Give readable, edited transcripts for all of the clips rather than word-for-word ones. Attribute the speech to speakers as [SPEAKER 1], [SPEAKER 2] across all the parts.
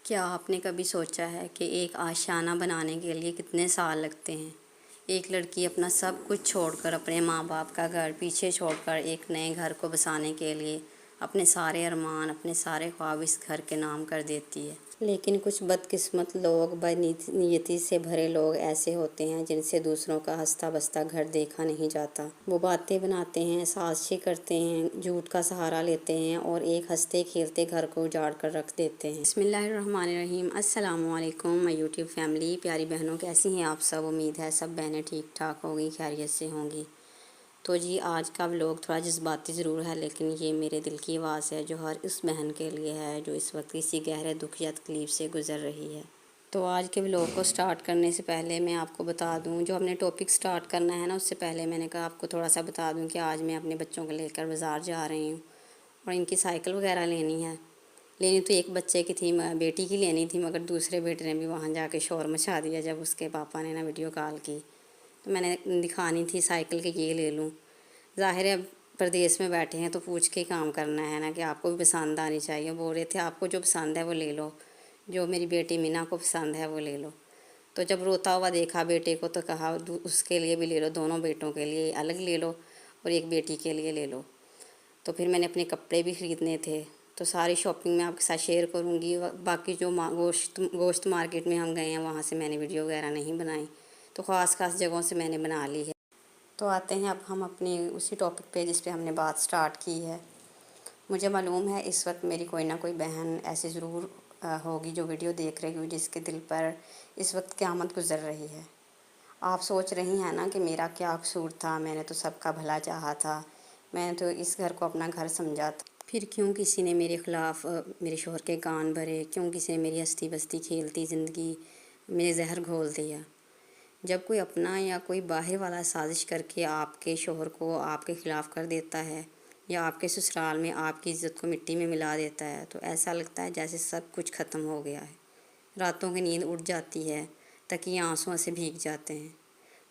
[SPEAKER 1] کیا آپ نے کبھی سوچا ہے کہ ایک آشیانہ بنانے کے لیے کتنے سال لگتے ہیں؟ ایک لڑکی اپنا سب کچھ چھوڑ کر، اپنے ماں باپ کا گھر پیچھے چھوڑ کر ایک نئے گھر کو بسانے کے لیے اپنے سارے ارمان، اپنے سارے خواب اس گھر کے نام کر دیتی ہے۔ لیکن کچھ بدقسمت لوگ، بدنیتی سے بھرے لوگ ایسے ہوتے ہیں جن سے دوسروں کا ہنستا بستا گھر دیکھا نہیں جاتا۔ وہ باتیں بناتے ہیں، سازشیں کرتے ہیں، جھوٹ کا سہارا لیتے ہیں اور ایک ہنستے کھیلتے گھر کو اجاڑ کر رکھ دیتے ہیں۔ بسم اللہ الرحمن الرحیم۔ السلام علیکم میں یوٹیوب فیملی، پیاری بہنوں، کیسی ہیں آپ سب؟ امید ہے سب بہنیں ٹھیک ٹھاک ہوں گی، خیریت سے ہوں گی۔ تو جی آج کا ولاگ تھوڑا جذباتی ضرور ہے، لیکن یہ میرے دل کی آواز ہے جو ہر اس بہن کے لیے ہے جو اس وقت کسی گہرے دکھ یا تکلیف سے گزر رہی ہے۔ تو آج کے ولاگ کو سٹارٹ کرنے سے پہلے میں آپ کو بتا دوں، جو ہم نے ٹاپک سٹارٹ کرنا ہے نا، اس سے پہلے میں نے کہا آپ کو تھوڑا سا بتا دوں کہ آج میں اپنے بچوں کو لے کر بازار جا رہی ہوں اور ان کی سائیکل وغیرہ لینی ہے۔ لینی تو ایک بچے کی تھی، بیٹی کی لینی تھی، مگر دوسرے بیٹے نے بھی وہاں جا کے شور مچا دیا جب اس کے پاپا نے نا ویڈیو کال کی۔ تو میں نے دکھانی تھی سائیکل کہ یہ لے لوں۔ ظاہر ہے پردیس میں بیٹھے ہیں تو پوچھ کے کام کرنا ہے نا، کہ آپ کو بھی پسند آنی چاہیے۔ بول رہے تھے آپ کو جو پسند ہے وہ لے لو، جو میری بیٹی مینا کو پسند ہے وہ لے لو۔ تو جب روتا ہوا دیکھا بیٹے کو تو کہا اس کے لیے بھی لے لو، دونوں بیٹوں کے لیے الگ لے لو اور ایک بیٹی کے لیے لے لو۔ تو پھر میں نے اپنے کپڑے بھی خریدنے تھے، تو ساری شاپنگ میں آپ کے ساتھ شیئر کروں گی۔ باقی جو گوشت مارکیٹ میں ہم گئے ہیں وہاں سے میں نے ویڈیو وغیرہ نہیں بنائی، تو خاص جگہوں سے میں نے بنا لی ہے۔ تو آتے ہیں اب ہم اپنی اسی ٹاپک پہ جس پہ ہم نے بات سٹارٹ کی ہے۔ مجھے معلوم ہے اس وقت میری کوئی نہ کوئی بہن ایسی ضرور ہوگی جو ویڈیو دیکھ رہی ہوئی، جس کے دل پر اس وقت قیامت گزر رہی ہے۔ آپ سوچ رہی ہیں نا کہ میرا کیا قصور تھا، میں نے تو سب کا بھلا چاہا تھا، میں نے تو اس گھر کو اپنا گھر سمجھا تھا، پھر کیوں کسی نے میرے خلاف میرے شوہر کے کان بھرے، کیوں کسی نے میری ہستی بستی کھیلتی زندگی میں زہر گھول دیا۔ جب کوئی اپنا یا کوئی باہر والا سازش کر کے آپ کے شوہر کو آپ کے خلاف کر دیتا ہے یا آپ کے سسرال میں آپ کی عزت کو مٹی میں ملا دیتا ہے، تو ایسا لگتا ہے جیسے سب کچھ ختم ہو گیا ہے۔ راتوں کی نیند اڑ جاتی ہے، تکیے آنسوؤں سے بھیگ جاتے ہیں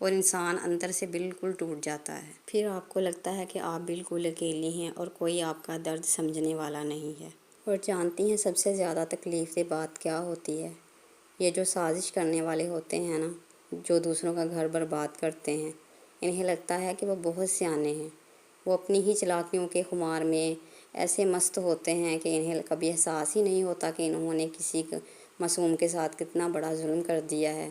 [SPEAKER 1] اور انسان اندر سے بالکل ٹوٹ جاتا ہے۔ پھر آپ کو لگتا ہے کہ آپ بالکل اکیلی ہیں اور کوئی آپ کا درد سمجھنے والا نہیں ہے۔ اور جانتی ہیں سب سے زیادہ تکلیف دہ بات کیا ہوتی ہے؟ یہ جو سازش کرنے والے ہوتے ہیں نا، جو دوسروں کا گھر برباد کرتے ہیں، انہیں لگتا ہے کہ وہ بہت سیانے ہیں۔ وہ اپنی ہی چلاکیوں کے خمار میں ایسے مست ہوتے ہیں کہ انہیں کبھی احساس ہی نہیں ہوتا کہ انہوں نے کسی معصوم کے ساتھ کتنا بڑا ظلم کر دیا ہے۔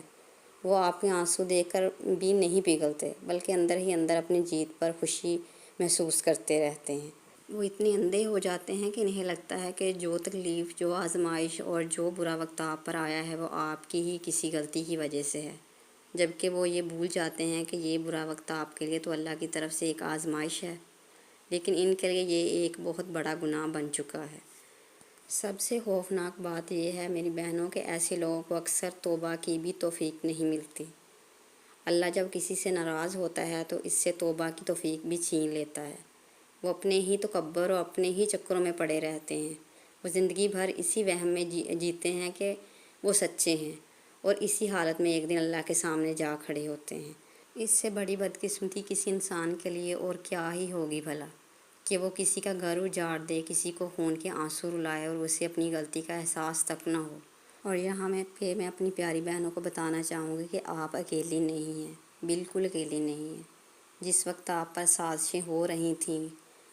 [SPEAKER 1] وہ آپ کے آنسو دیکھ کر بھی نہیں پگھلتے، بلکہ اندر ہی اندر اپنی جیت پر خوشی محسوس کرتے رہتے ہیں۔ وہ اتنے اندھے ہو جاتے ہیں کہ انہیں لگتا ہے کہ جو تکلیف، جو آزمائش اور جو برا وقت آپ پر آیا ہے وہ آپ کی ہی کسی غلطی کی وجہ سے ہے، جبکہ وہ یہ بھول جاتے ہیں کہ یہ برا وقت آپ کے لیے تو اللہ کی طرف سے ایک آزمائش ہے، لیکن ان کے لیے یہ ایک بہت بڑا گناہ بن چکا ہے۔ سب سے خوفناک بات یہ ہے میری بہنوں کہ ایسے لوگوں کو اکثر توبہ کی بھی توفیق نہیں ملتی۔ اللہ جب کسی سے ناراض ہوتا ہے تو اس سے توبہ کی توفیق بھی چھین لیتا ہے۔ وہ اپنے ہی تکبر اور اپنے ہی چکروں میں پڑے رہتے ہیں۔ وہ زندگی بھر اسی وہم میں جیتے ہیں کہ وہ سچے ہیں، اور اسی حالت میں ایک دن اللہ کے سامنے جا کھڑے ہوتے ہیں۔ اس سے بڑی بدقسمتی کسی انسان کے لیے اور کیا ہی ہوگی بھلا، کہ وہ کسی کا گھر اجاڑ دے، کسی کو خون کے آنسو رلائے اور اسے اپنی غلطی کا احساس تک نہ ہو۔ اور یہاں میں اپنی پیاری بہنوں کو بتانا چاہوں گی کہ آپ اکیلی نہیں ہیں، بالکل اکیلی نہیں ہیں۔ جس وقت آپ پر سازشیں ہو رہی تھیں،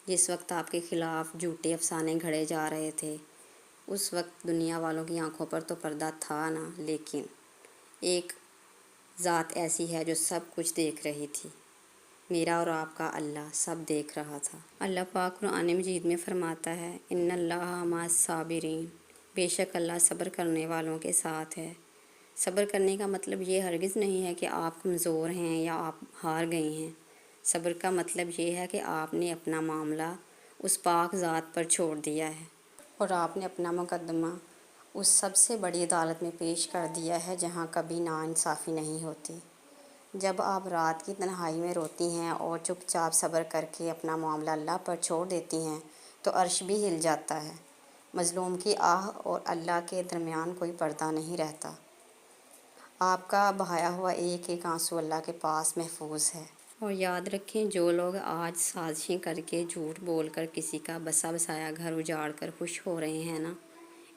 [SPEAKER 1] جس وقت آپ کے خلاف جھوٹے افسانے گھڑے جا رہے تھے، اس وقت دنیا والوں کی آنکھوں پر تو پردہ تھا نا، لیکن ایک ذات ایسی ہے جو سب کچھ دیکھ رہی تھی۔ میرا اور آپ کا اللہ سب دیکھ رہا تھا۔ اللہ پاک قرآن مجید میں فرماتا ہے، ان اللہ مع الصابرین، بے شک اللہ صبر کرنے والوں کے ساتھ ہے۔ صبر کرنے کا مطلب یہ ہرگز نہیں ہے کہ آپ کمزور ہیں یا آپ ہار گئی ہیں۔ صبر کا مطلب یہ ہے کہ آپ نے اپنا معاملہ اس پاک ذات پر چھوڑ دیا ہے اور آپ نے اپنا مقدمہ اس سب سے بڑی عدالت میں پیش کر دیا ہے جہاں کبھی ناانصافی نہیں ہوتی۔ جب آپ رات کی تنہائی میں روتی ہیں اور چپ چاپ صبر کر کے اپنا معاملہ اللہ پر چھوڑ دیتی ہیں تو عرش بھی ہل جاتا ہے۔ مظلوم کی آہ اور اللہ کے درمیان کوئی پردہ نہیں رہتا۔ آپ کا بہایا ہوا ایک ایک آنسو اللہ کے پاس محفوظ ہے۔ اور یاد رکھیں، جو لوگ آج سازشیں کر کے، جھوٹ بول کر کسی کا بسا بسایا گھر اجاڑ کر خوش ہو رہے ہیں نا،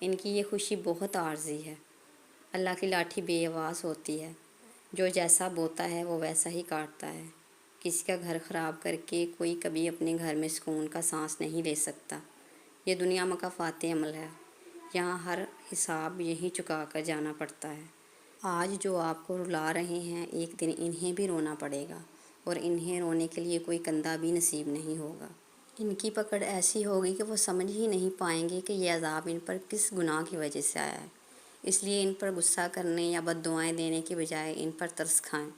[SPEAKER 1] ان کی یہ خوشی بہت عارضی ہے۔ اللہ کی لاٹھی بے آواز ہوتی ہے، جو جیسا بوتا ہے وہ ویسا ہی کاٹتا ہے۔ کسی کا گھر خراب کر کے کوئی کبھی اپنے گھر میں سکون کا سانس نہیں لے سکتا۔ یہ دنیا مکافات عمل ہے، یہاں ہر حساب یہی چکا کر جانا پڑتا ہے۔ آج جو آپ کو رلا رہے ہیں، ایک دن انہیں بھی رونا پڑے گا، اور انہیں رونے کے لیے کوئی کندھا بھی نصیب نہیں ہوگا۔ ان کی پکڑ ایسی ہوگی کہ وہ سمجھ ہی نہیں پائیں گے کہ یہ عذاب ان پر کس گناہ کی وجہ سے آیا ہے۔ اس لیے ان پر غصہ کرنے یا بد دعائیں دینے کے بجائے ان پر ترس کھائیں،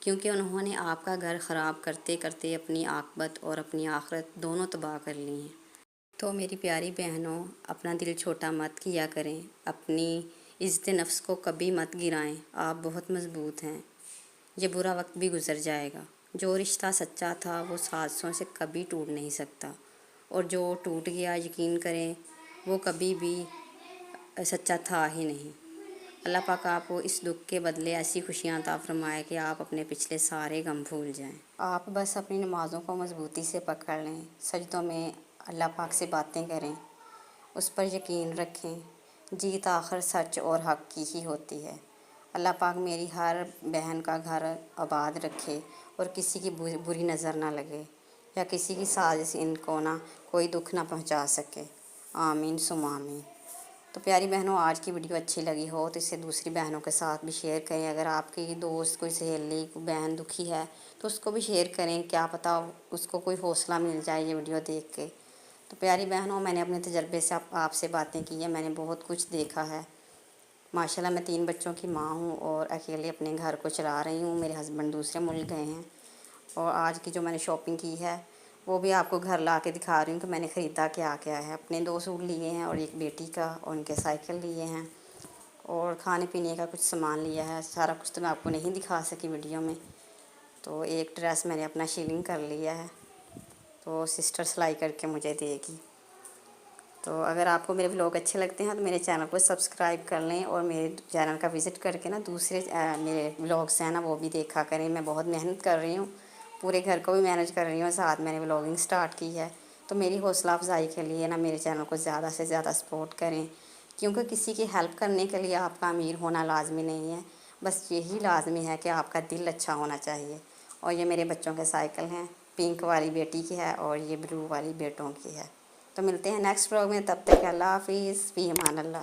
[SPEAKER 1] کیونکہ انہوں نے آپ کا گھر خراب کرتے کرتے اپنی عاقبت اور اپنی آخرت دونوں تباہ کر لی ہیں۔ تو میری پیاری بہنوں، اپنا دل چھوٹا مت کیا کریں، اپنی عزت نفس کو کبھی مت گرائیں، آپ بہت مضبوط ہیں۔ یہ برا وقت بھی گزر جائے گا۔ جو رشتہ سچا تھا وہ سازشوں سے کبھی ٹوٹ نہیں سکتا، اور جو ٹوٹ گیا یقین کریں وہ کبھی بھی سچا تھا ہی نہیں۔ اللہ پاک آپ کو اس دکھ کے بدلے ایسی خوشیاں عطا فرمائے کہ آپ اپنے پچھلے سارے غم بھول جائیں۔ آپ بس اپنی نمازوں کو مضبوطی سے پکڑ لیں، سجدوں میں اللہ پاک سے باتیں کریں، اس پر یقین رکھیں۔ جیت آخر سچ اور حق کی ہی ہوتی ہے۔ اللہ پاک میری ہر بہن کا گھر آباد رکھے، اور کسی کی بری نظر نہ لگے، یا کسی کی سازش ان کو نہ کوئی دکھ نہ پہنچا سکے۔ آمین ثم آمین۔ تو پیاری بہنوں، آج کی ویڈیو اچھی لگی ہو تو اسے دوسری بہنوں کے ساتھ بھی شیئر کریں۔ اگر آپ کی دوست، کوئی سہیلی، کوئی بہن دکھی ہے تو اس کو بھی شیئر کریں، کیا پتہ اس کو کوئی حوصلہ مل جائے یہ ویڈیو دیکھ کے۔ تو پیاری بہنوں، میں نے اپنے تجربے سے آپ سے باتیں کی ہیں، میں نے بہت کچھ دیکھا ہے۔ ماشاءاللہ میں 3 بچوں کی ماں ہوں اور اکیلے اپنے گھر کو چلا رہی ہوں۔ میرے ہسبینڈ دوسرے ملک گئے ہیں، اور آج کی جو میں نے شاپنگ کی ہے وہ بھی آپ کو گھر لا کے دکھا رہی ہوں کہ میں نے خریدا کیا کیا ہے۔ اپنے 2 سوٹ لیے ہیں، اور ایک بیٹی کا، اور ان کے سائیکل لیے ہیں، اور کھانے پینے کا کچھ سامان لیا ہے۔ سارا کچھ تو میں آپ کو نہیں دکھا سکی ویڈیو میں۔ تو ایک ڈریس میں نے اپنا شیلنگ کر لیا ہے، تو سسٹر سلائی کر کے مجھے دے گی۔ تو اگر آپ کو میرے ولاگ اچھے لگتے ہیں تو میرے چینل کو سبسکرائب کر لیں، اور میرے چینل کا وزٹ کر کے دوسرے میرے ولاگس ہیں وہ بھی دیکھا کریں۔ میں بہت محنت کر رہی ہوں، پورے گھر کو بھی مینیج کر رہی ہوں، ساتھ میں نے ولاگنگ سٹارٹ کی ہے۔ تو میری حوصلہ افزائی کے لیے میرے چینل کو زیادہ سے زیادہ سپورٹ کریں، کیونکہ کسی کی ہیلپ کرنے کے لیے آپ کا امیر ہونا لازمی نہیں ہے، بس یہی لازمی ہے کہ آپ کا دل اچھا ہونا چاہیے۔ اور یہ میرے بچوں کے سائیکل ہیں، پنک والی بیٹی کی ہے اور یہ بلو والی بیٹوں کی ہے۔ تو ملتے ہیں نیکسٹ ولاگ میں، تب تک اللہ حافظ، فی امان اللہ۔